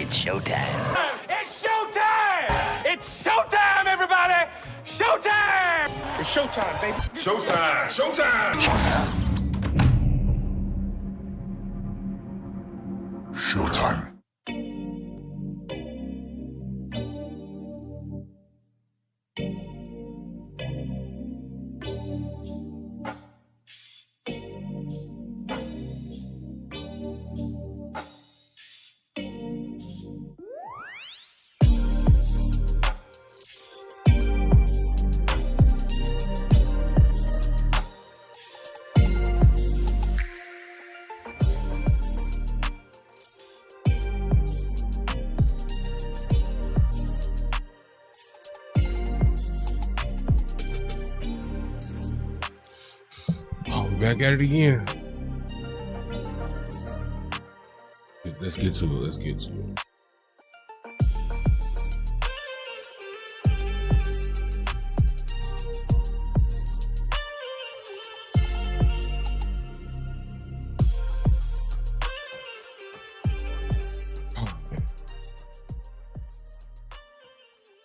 It's showtime. It's showtime! It's showtime, everybody! Showtime! It's showtime, baby. Showtime! Showtime! Showtime. Back at it again. Let's get to it. Let's get to it.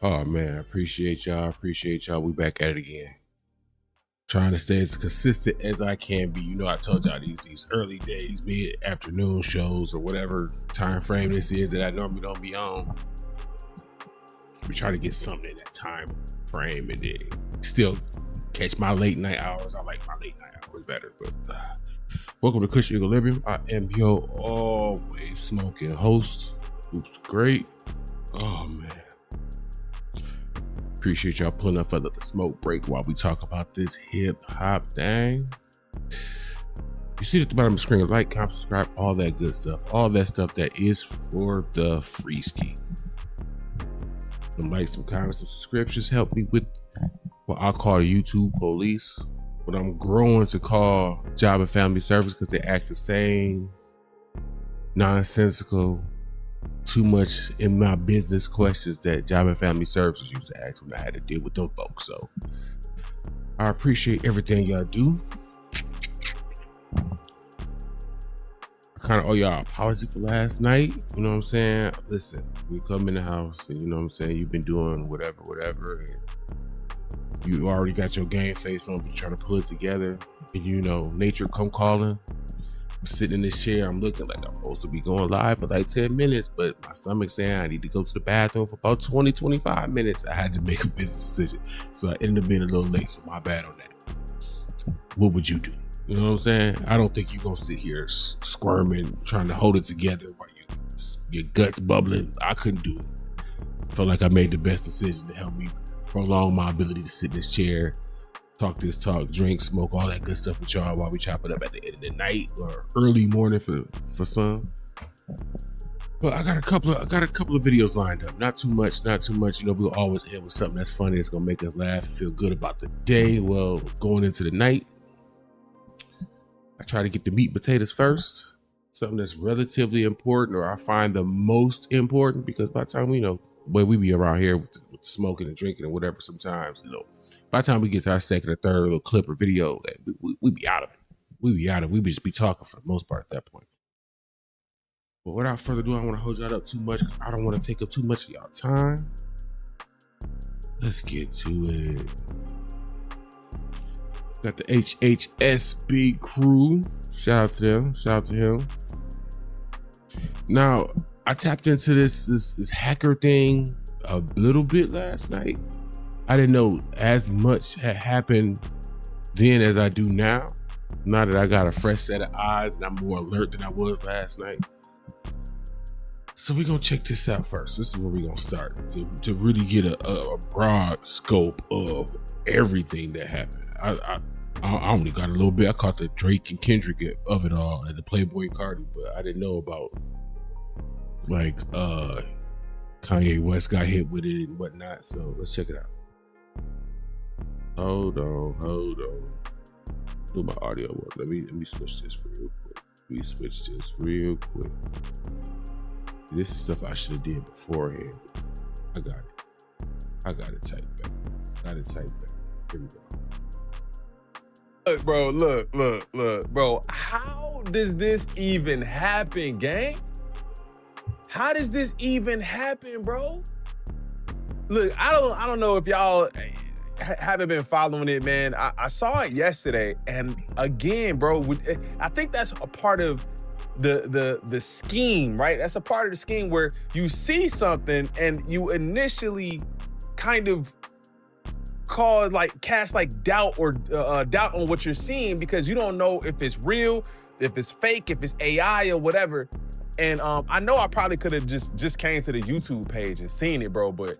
Oh man, I appreciate y'all. Appreciate y'all. We back at it again. Trying to stay as consistent as I can be. You know, I told y'all these early days, be it afternoon shows or whatever time frame this is that I normally don't be on. We try to get something in that time frame and then still catch my late night hours. I like my late night hours better. But welcome to Kush Equilibrium. I am your always smoking host. Oops, great. Oh man. Appreciate y'all pulling up for the smoke break while we talk about this hip hop thing. You see at the bottom of the screen, like, comment, subscribe, all that good stuff. All that stuff that is for the free ski. Some likes, some comments, some subscriptions help me with what I call the YouTube police. What I'm growing to call Job and Family Service because they ask the same nonsensical, too much in my business questions that Job and Family Services used to ask when I had to deal with them folks. So I appreciate everything y'all do. I kind of owe y'all an apology for last night. You know what I'm saying? Listen, we come in the house and you know what I'm saying? You've been doing whatever. And you already got your game face on, but you're trying to pull it together. And you know, nature come calling. I'm sitting in this chair, I'm looking like I'm supposed to be going live for like 10 minutes, but my stomach's saying I need to go to the bathroom for about 20-25 minutes. I had to make a business decision. So I ended up being a little late, so my bad on that. What would you do? You know what I'm saying? I don't think you're going to sit here squirming, trying to hold it together while your guts bubbling. I couldn't do it. Felt like I made the best decision to help me prolong my ability to sit in this chair, talk this talk, drink, smoke, all that good stuff with y'all while we chop it up at the end of the night or early morning for some. But I got a couple of videos lined up. Not too much. You know, we'll always end with something that's funny, that's gonna make us laugh and feel good about the day. Well, going into the night, I try to get the meat and potatoes first. Something that's relatively important, or I find the most important, because by the time, you know, where we be around here with the smoking and drinking and whatever, sometimes, you know, by the time we get to our second or third little clip or video, we be out of it. We be just be talking for the most part at that point. But without further ado, I don't want to hold y'all up too much because I don't want to take up too much of y'all time. Let's get to it. Got the HHSB Crew. Shout out to them. Shout out to him. Now, I tapped into this hacker thing a little bit last night. I didn't know as much had happened then as I do now. Now that I got a fresh set of eyes and I'm more alert than I was last night. So we're going to check this out first. This is where we're going to start to really get a broad scope of everything that happened. I only got a little bit. I caught the Drake and Kendrick of it all and the Playboy Cardi, but I didn't know about like Kanye West got hit with it and whatnot. So let's check it out. Hold on. Do my audio work. Let me switch this real quick. This is stuff I should have did beforehand. I got it typed back. Here we go. Look, bro. How does this even happen, gang? How does this even happen, bro? Look, I don't know if y'all haven't been following it, man. I saw it yesterday, and again, bro, I think that's a part of the scheme, right? That's a part of the scheme where you see something and you initially kind of cast doubt or doubt on what you're seeing because you don't know if it's real, if it's fake, if it's AI or whatever. And I know I probably could have just came to the YouTube page and seen it, bro, but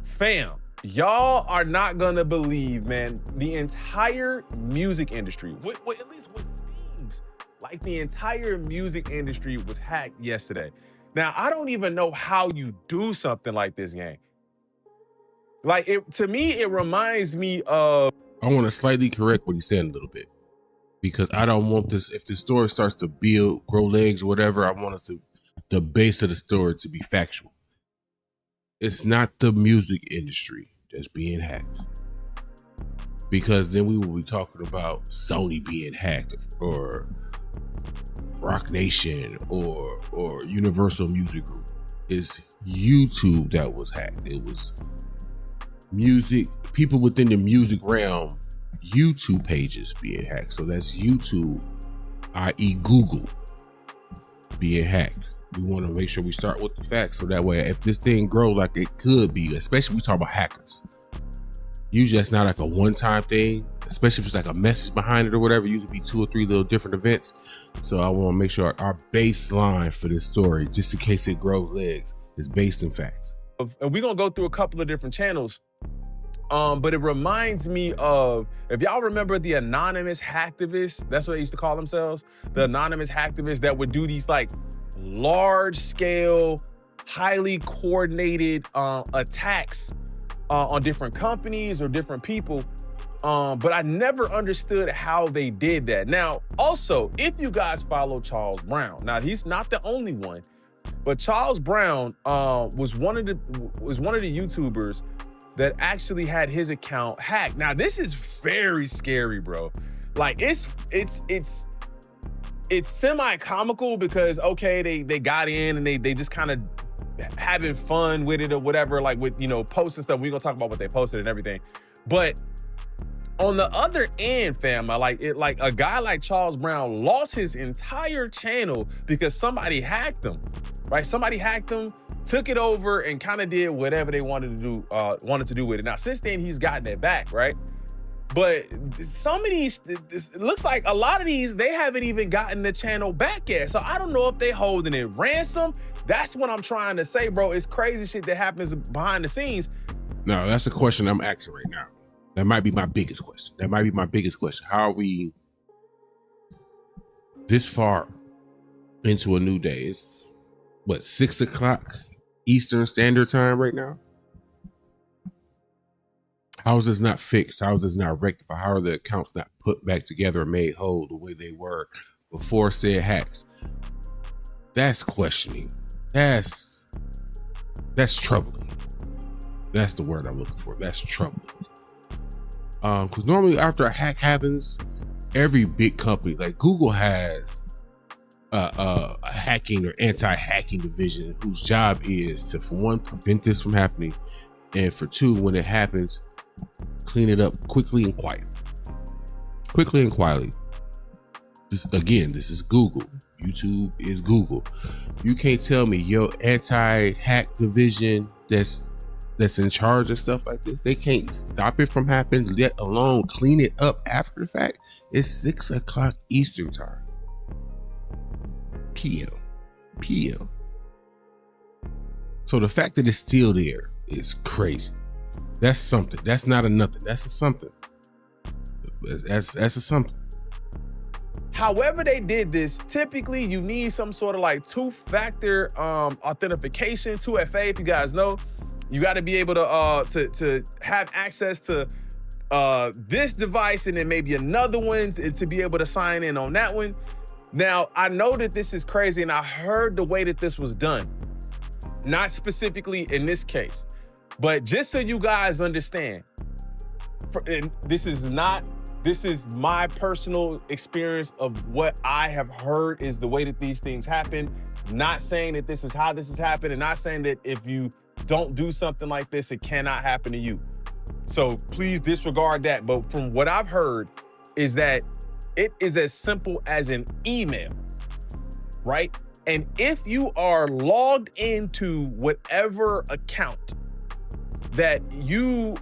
fam, y'all are not gonna believe, man, the entire music industry, at least what seems like the entire music industry was hacked yesterday. Now, I don't even know how you do something like this, gang. Like, to me, it reminds me of... I want to slightly correct what he said a little bit, because I don't want this, if the story starts to grow legs or whatever, I want us to, the base of the story to be factual. It's not the music industry that's being hacked. Because then we will be talking about Sony being hacked or Rock Nation or Universal Music Group. It's YouTube that was hacked. It was music, people within the music realm, YouTube pages being hacked. So that's YouTube, i.e. Google, being hacked. We want to make sure we start with the facts, so that way if this thing grow like it could be, especially we talk about hackers, usually that's not like a one-time thing, especially if it's like a message behind it or whatever. Usually be 2 or 3 little different events. So I want to make sure our baseline for this story, just in case it grows legs, is based in facts. And we're gonna go through a couple of different channels. But it reminds me of, if y'all remember the anonymous hacktivists, that's what they used to call themselves, the anonymous hacktivists that would do these like large scale, highly coordinated attacks on different companies or different people. But I never understood how they did that. Now, also, if you guys follow Charles Brown, now he's not the only one, but Charles Brown was one of the YouTubers that actually had his account hacked. Now, this is very scary, bro. Like, it's semi-comical because, okay, they got in and they just kind of having fun with it or whatever, like with, you know, posts and stuff. We're gonna talk about what they posted and everything. But on the other end, fam, like a guy like Charles Brown lost his entire channel because somebody hacked him, right? Somebody hacked him, took it over and kind of did whatever they wanted to do with it. Now, since then, he's gotten it back, right? But some of these, it looks like a lot of these, they haven't even gotten the channel back yet. So I don't know if they holding it ransom. That's what I'm trying to say, bro. It's crazy shit that happens behind the scenes. No, that's a question I'm asking right now. That might be my biggest question. How are we this far into a new day? It's what, 6 o'clock Eastern Standard Time right now? How is this not fixed? How is this not rectified? How are the accounts not put back together and made whole the way they were before said hacks? That's questioning. That's troubling. That's the word I'm looking for. That's troubling. Because normally after a hack happens, every big company like Google has a hacking or anti-hacking division whose job is to, for one, prevent this from happening, and for two, when it happens, clean it up quickly and quietly. This is Google. YouTube is Google. You can't tell me your anti-hack division that's in charge of stuff like this, they can't stop it from happening, let alone clean it up after the fact. It's 6 o'clock Eastern Time. PM. So the fact that it's still there is crazy. That's something. That's not a nothing. That's a something. That's a something. However they did this, typically you need some sort of like two-factor authentication, 2FA, if you guys know. You got to be able to have access to this device and then maybe another one to be able to sign in on that one. Now, I know that this is crazy, and I heard the way that this was done. Not specifically in this case, but just so you guys understand, this is not This is my personal experience of what I have heard is the way that these things happen. Not saying that this is how this has happened, and not saying that if you don't do something like this, it cannot happen to you. So please disregard that. But from what I've heard is that it is as simple as an email, right? And if you are logged into whatever account that you,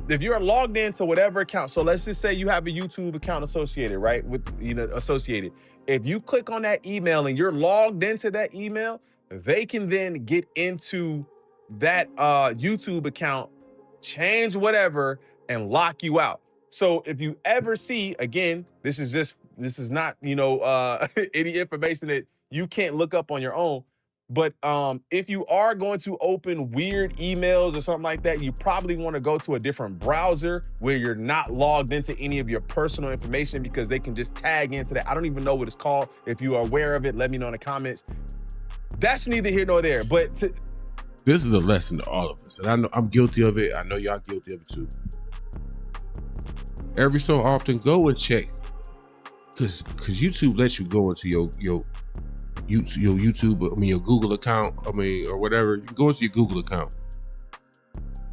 if you're logged into whatever account, so let's just say you have a YouTube account associated, right? With, associated. If you click on that email and you're logged into that email, they can then get into that YouTube account, change whatever, and lock you out. So if you ever see, again, this is not, any information that you can't look up on your own. But if you are going to open weird emails or something like that, you probably want to go to a different browser where you're not logged into any of your personal information, because they can just tag into that. I don't even know what it's called. If you are aware of it, let me know in the comments. That's neither here nor there. But this is a lesson to all of us. And I know I'm guilty of it. I know y'all guilty of it too. Every so often, go and check. Because YouTube lets you go into your YouTube, your Google account, or whatever. You can go into your Google account.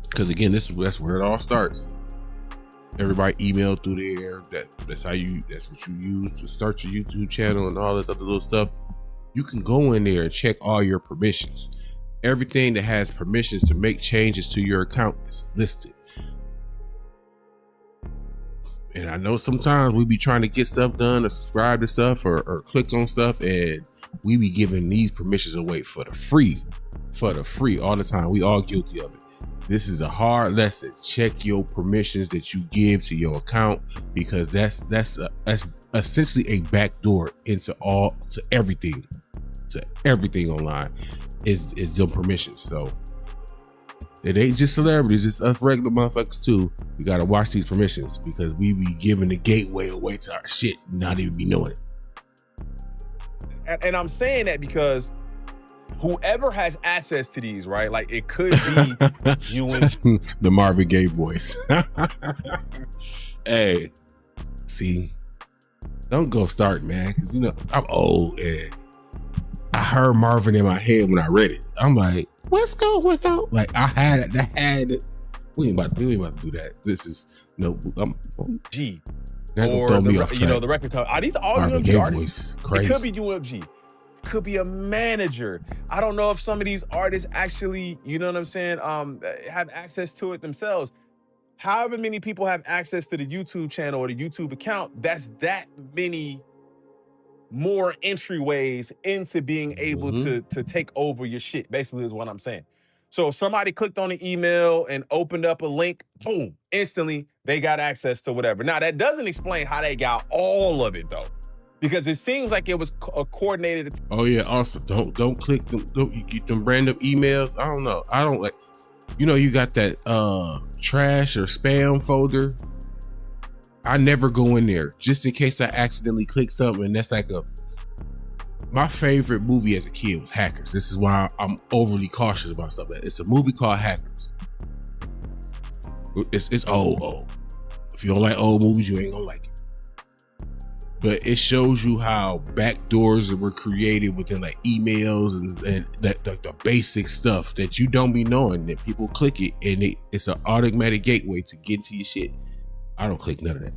Because again, that's where it all starts. Everybody email through there. That's what you use to start your YouTube channel and all this other little stuff. You can go in there and check all your permissions. Everything that has permissions to make changes to your account is listed. And I know sometimes we be trying to get stuff done or subscribe to stuff or click on stuff, and we be giving these permissions away for the free all the time. We all guilty of it. This is a hard lesson. Check your permissions that you give to your account, because that's essentially a backdoor into everything online is them permissions. So it ain't just celebrities, it's us regular motherfuckers too. We gotta watch these permissions, because we be giving the gateway away to our shit, not even be knowing it. And I'm saying that because whoever has access to these, right? Like, it could be you and the Marvin Gaye voice. Hey, see, don't go start, man, because I'm old and I heard Marvin in my head when I read it. I'm like, what's going on? Like, I had it. We ain't about to do that. This is G. Or the record company. Are these all UMG artists? Crazy. It could be UMG. Could be a manager. I don't know if some of these artists actually, you know what I'm saying, have access to it themselves. However many people have access to the YouTube channel or the YouTube account, that's that many more entryways into being able to take over your shit, basically, is what I'm saying. So if somebody clicked on the email and opened up a link, boom, instantly they got access to whatever. Now, that doesn't explain how they got all of it, though, because it seems like it was coordinated. Oh yeah, also don't click them. You get them random emails. I don't know. I don't like. You got that trash or spam folder. I never go in there just in case I accidentally click something. And that's like my favorite movie as a kid was Hackers. This is why I'm overly cautious about stuff like that. It's a movie called Hackers. It's old. If you don't like old movies, you ain't gonna like it. But it shows you how backdoors that were created within like emails and the basic stuff that you don't be knowing, that people click it and it's an automatic gateway to get to your shit. I don't click none of that.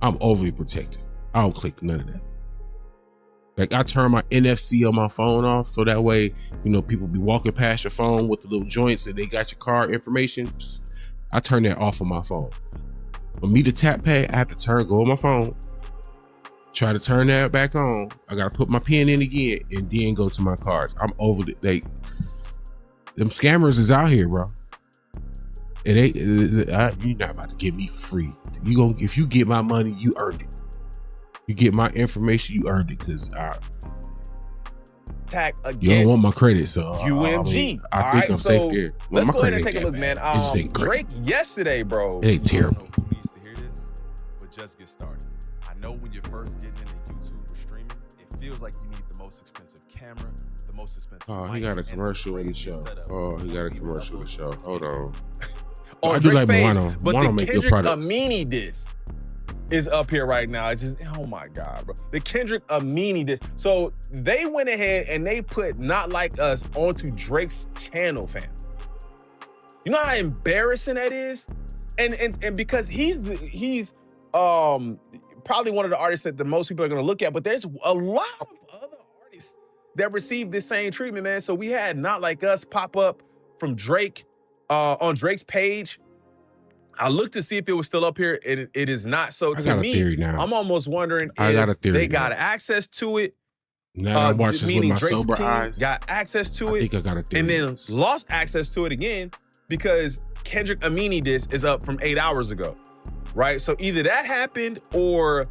I'm overly protected. I don't click none of that. Like, I turn my NFC on my phone off so that way, people be walking past your phone with the little joints and they got your card information. I turn that off on my phone. For me to tap pay, I have to go on my phone, try to turn that back on. I gotta put my pin in again and then go to my cards. I'm over it. Them scammers is out here, bro. You're not about to get me for free. If you get my money, you earned it. You get my information, you earned it, because attack against you don't want my credit, so UMG. I think I'm safe there. Let's go ahead and take a look, man. Drake yesterday, bro. It ain't terrible. Who needs to hear this? But just get started. I know when you're first getting into YouTube or streaming, it feels like you need the most expensive camera, the most expensive. Oh, he got a commercial in the show. Hold on. On I do Drake's like page, Moano. but Moano the make good Kendrick products. Lamar diss. is up here right now. It's just, oh my God, bro. The Kendrick Lamar diss. So they went ahead and they put Not Like Us onto Drake's channel, fam. You know how embarrassing that is? And because he's probably one of the artists that the most people are gonna look at, but there's a lot of other artists that received this same treatment, man. So we had Not Like Us pop up from Drake on Drake's page. I looked to see if it was still up here. It is not. So to me, I'm almost wondering if they got access to it. Now I watch this with my Drake's sober team eyes. got access to it. I think I got a theory. And then lost access to it again because Kendrick Lamar diss is up from 8 hours ago, right? So either that happened or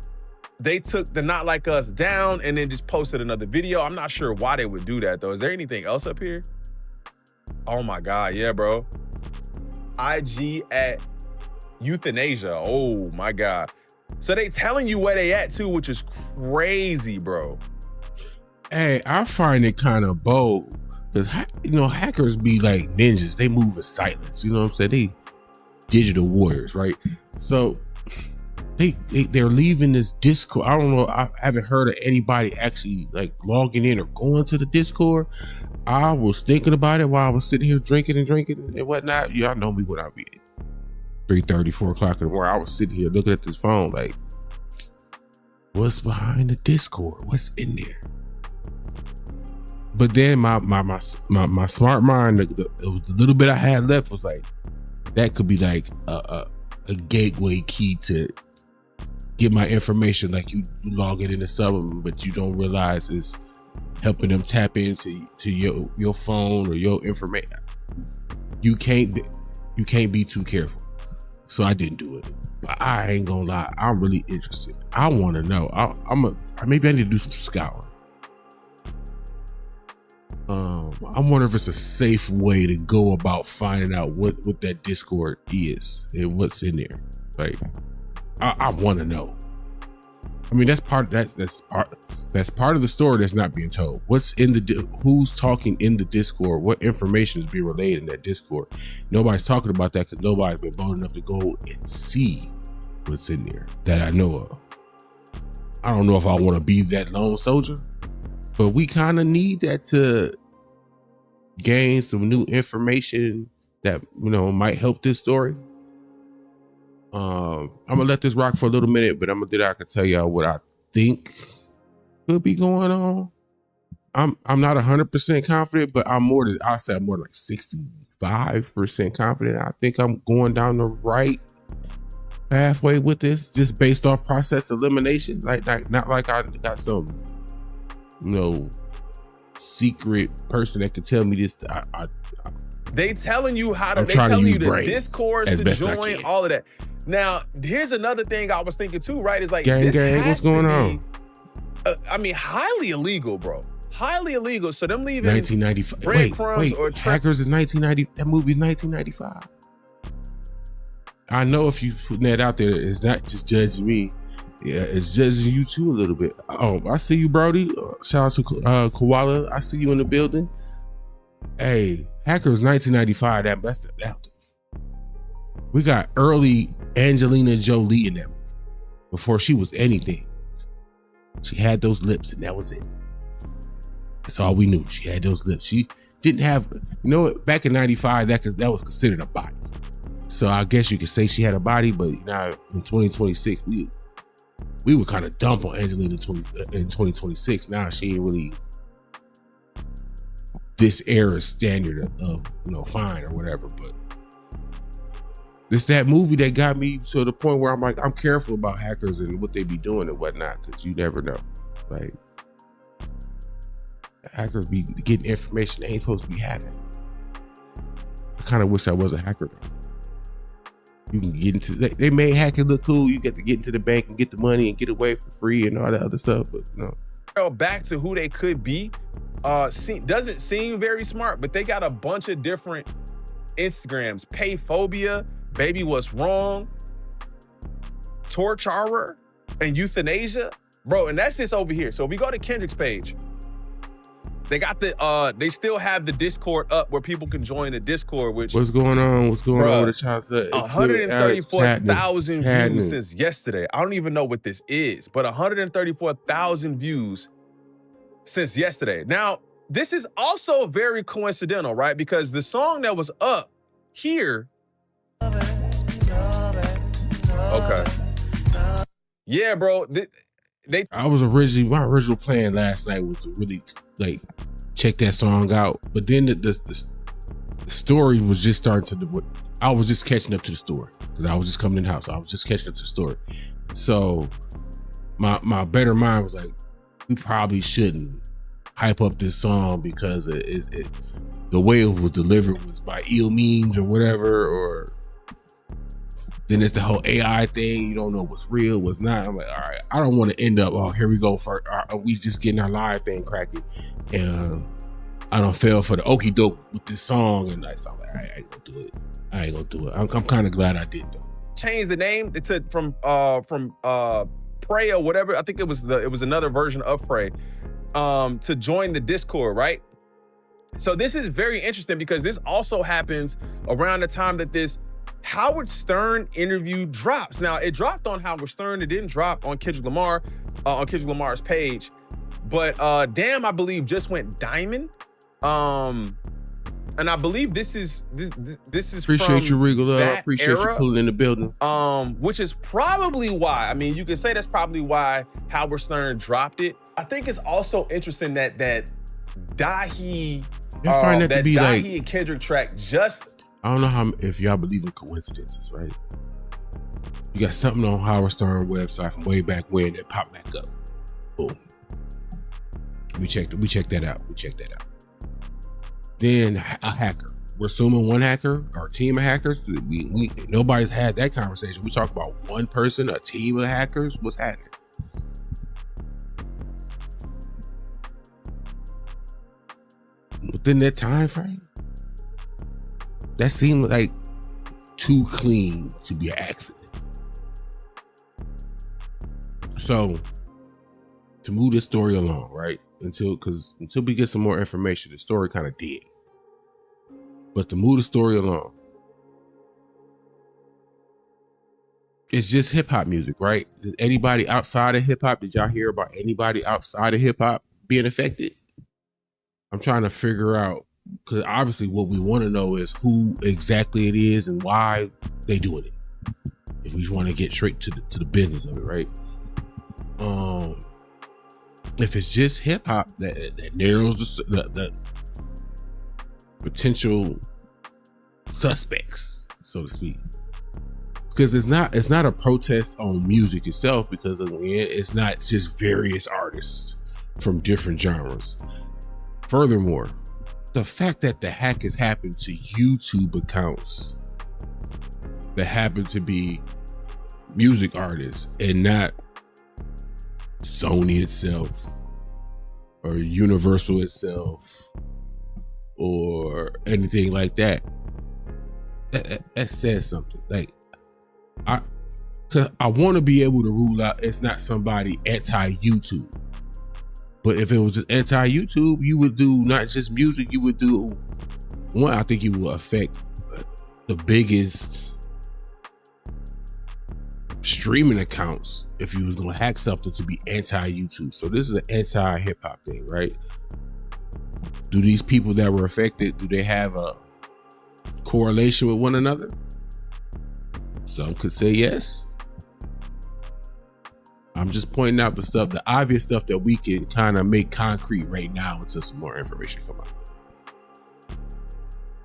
they took the Not Like Us down and then just posted another video. I'm not sure why they would do that though. Is there anything else up here? Oh my God, yeah, bro. IG at Euthanasia. Oh my God. So they telling you where they at too, which is crazy, bro. Hey, I find it kind of bold because, you know, hackers be like ninjas. They move in silence. You know what I'm saying? They digital warriors, right? So they're leaving this Discord. I don't know. I haven't heard of anybody actually like logging in or going to the Discord. I was thinking about it while I was sitting here drinking and whatnot. Y'all know me when I be 3:30, 4 o'clock in the morning. I was sitting here looking at this phone like, what's behind the Discord? What's in there? But then my smart mind, the little bit I had left was like, that could be like a gateway key to get my information. Like you log it into something, but you don't realize it's helping them tap into your phone or your information. You can't be too careful. So I didn't do it. But I ain't gonna lie, I'm really interested. I want to know. Maybe I need to do some scouring. I wonder if it's a safe way to go about finding out what that Discord is and what's in there. Like, I want to know. I mean, that's part of the story that's not being told. What's in who's talking in the Discord? What information is being relayed in that Discord? Nobody's talking about that because nobody's been bold enough to go and see what's in there that I know of. I don't know if I want to be that lone soldier, but we kind of need that to gain some new information that, you know, might help this story. I'm gonna let this rock for a little minute, but I can tell y'all what I think could be going on. I'm not 100% confident, but I'll say I'm more like 65% confident. I think I'm going down the right pathway with this, just based off process elimination. Like not like I got some, you know, secret person that could tell me this. They telling you how to. I'm they trying telling to you use the Discords to join, all of that. Now, here's another thing I was thinking too. Right? Is like gang, what's going on? I mean, highly illegal, bro. Highly illegal. So them leaving 1995. breadcrumbs Wait. Hackers is 1990. That movie's 1995. I know if you putting that out there, it's not just judging me. Yeah, it's judging you too a little bit. Oh, I see you, Brody. Shout out to Koala. I see you in the building. Hey, Hackers 1995. That we got early Angelina Jolie in that movie before she was anything. She had those lips and that was it. That's all we knew. She had those lips. She didn't have, you know what? Back in 95, that was considered a body. So I guess you could say she had a body, but now in 2026, we would kind of dump on Angelina in 2026. Now she ain't really this era's standard of, you know, fine or whatever. But it's that movie that got me to the point where I'm like, I'm careful about hackers and what they be doing and whatnot, because you never know. Like, hackers be getting information they ain't supposed to be having. I kind of wish I was a hacker though. You can get into, they made hacking look cool. You get to get into the bank and get the money and get away for free and all that other stuff, but no. Back to who they could be, doesn't seem very smart, but they got a bunch of different Instagrams. Payphobia, Baby What's Wrong, Torturer, and Euthanasia. Bro, and that's just over here. So if we go to Kendrick's page, They got they still have the Discord up where people can join the Discord, which What's going on? What's going on with the child? 134,000 views since yesterday. I don't even know what this is, but 134,000 views since yesterday. Now, this is also very coincidental, right? Because the song that was up here. Okay. Yeah, bro. My original plan last night was to really like check that song out, but then the story was just starting to. I was just catching up to the story because I was just coming in the house. I was just catching up to the story, so my better mind was like, we probably shouldn't hype up this song because the way it was delivered was by ill means or whatever, or then it's the whole AI thing. You don't know what's real, what's not. I'm like, all right, I don't want to end up, oh, here we go. Are we just getting our live thing cracking? And I don't fell for the okie doke with this song. And so I'm like, I ain't gonna do it. I ain't gonna do it. I'm kind of glad I did though. Changed the name from Prey or whatever. I think it was another version of Prey to join the Discord, right? So this is very interesting because this also happens around the time that this Howard Stern interview drops. Now, it dropped on Howard Stern. It didn't drop on Kendrick Lamar, on Kendrick Lamar's page. But Damn, I believe, just went diamond. And I believe this is Appreciate from you, Regal. I that appreciate era, you pulling in the building. which is probably why. I mean, you can say that's probably why Howard Stern dropped it. I think it's also interesting that Dahi, I find that to be Dahi like and Kendrick track just. I don't know if y'all believe in coincidences, right? You got something on Howard Stern website from way back when that popped back up. Boom. We checked that out. Then a hacker. We're assuming one hacker or a team of hackers. We nobody's had that conversation. We talk about one person, a team of hackers. What's happening? Within that time frame, that seemed like too clean to be an accident. So to move this story along, right? Until we get some more information, the story kind of dead. But to move the story along, it's just hip hop music, right? Did anybody outside of hip hop? Did y'all hear about anybody outside of hip hop being affected? I'm trying to figure out, because obviously what we want to know is who exactly it is and why they doing it. If we want to get straight to the business of it, right? If it's just hip hop, that narrows the potential suspects, so to speak. Because it's not a protest on music itself, because again, it's not just various artists from different genres. Furthermore, the fact that the hack has happened to YouTube accounts that happen to be music artists and not Sony itself or Universal itself or anything like that, that says something. Like, I want to be able to rule out it's not somebody anti-YouTube. But if it was just anti-YouTube, you would do not just music, you would do one. I think you will affect the biggest streaming accounts if you was gonna hack something to be anti-YouTube. So this is an anti-hip-hop thing, right? Do these people that were affected, do they have a correlation with one another? Some could say yes. I'm just pointing out the obvious stuff that we can kind of make concrete right now until some more information come out.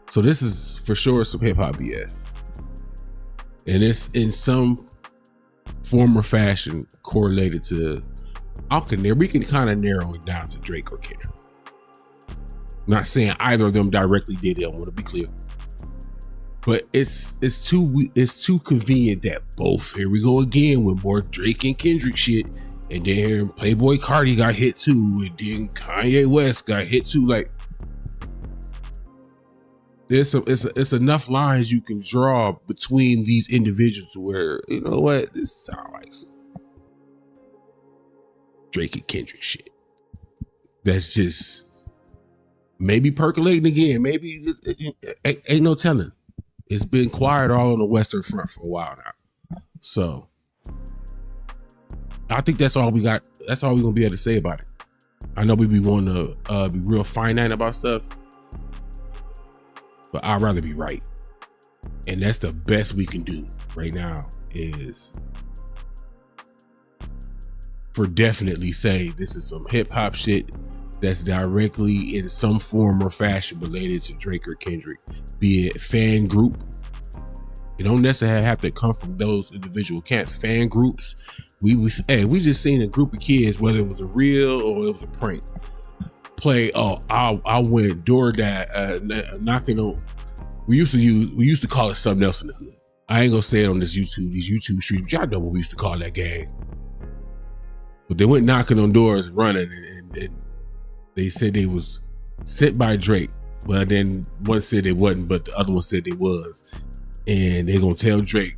So this is for sure some hip hop BS. And it's in some form or fashion correlated to, we can kind of narrow it down to Drake or Kendrick. Not saying either of them directly did it, I want to be clear. But it's too convenient that both, here we go again with more Drake and Kendrick shit, and then Playboy Cardi got hit too, and then Kanye West got hit too. Like, it's enough lines you can draw between these individuals where, you know what, this sounds like some Drake and Kendrick shit. That's just Maybe percolating again. Maybe ain't no telling. It's been quiet all on the Western Front for a while now. So I think that's all we got. That's all we're gonna be able to say about it. I know we be wanting to be real finite about stuff, but I'd rather be right. And that's the best we can do right now is for definitely say this is some hip hop shit that's directly in some form or fashion related to Drake or Kendrick, be it fan group. It don't necessarily have to come from those individual camps. Fan groups, we just seen a group of kids, whether it was a real or it was a prank, play. Oh, I went DoorDash knocking on. We used to call it something else in the hood. I ain't gonna say it on these YouTube streets, but y'all know what we used to call that gang. But they went knocking on doors, running, and they said they was sent by Drake. But then one said they wasn't, but the other one said they was. And they're gonna tell Drake,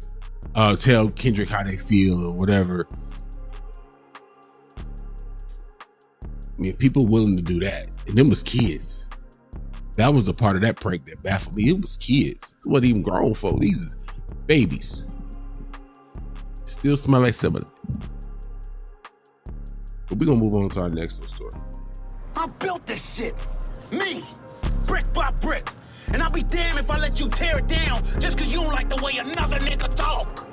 tell Kendrick how they feel or whatever. I mean, people willing to do that. And them was kids. That was the part of that prank that baffled me. It was kids. It wasn't even grown folk. These is babies. Still smell like somebody. But we're gonna move on to our next story. I built this shit. Me. Brick by brick. And I'll be damned if I let you tear it down just because you don't like the way another nigga talk.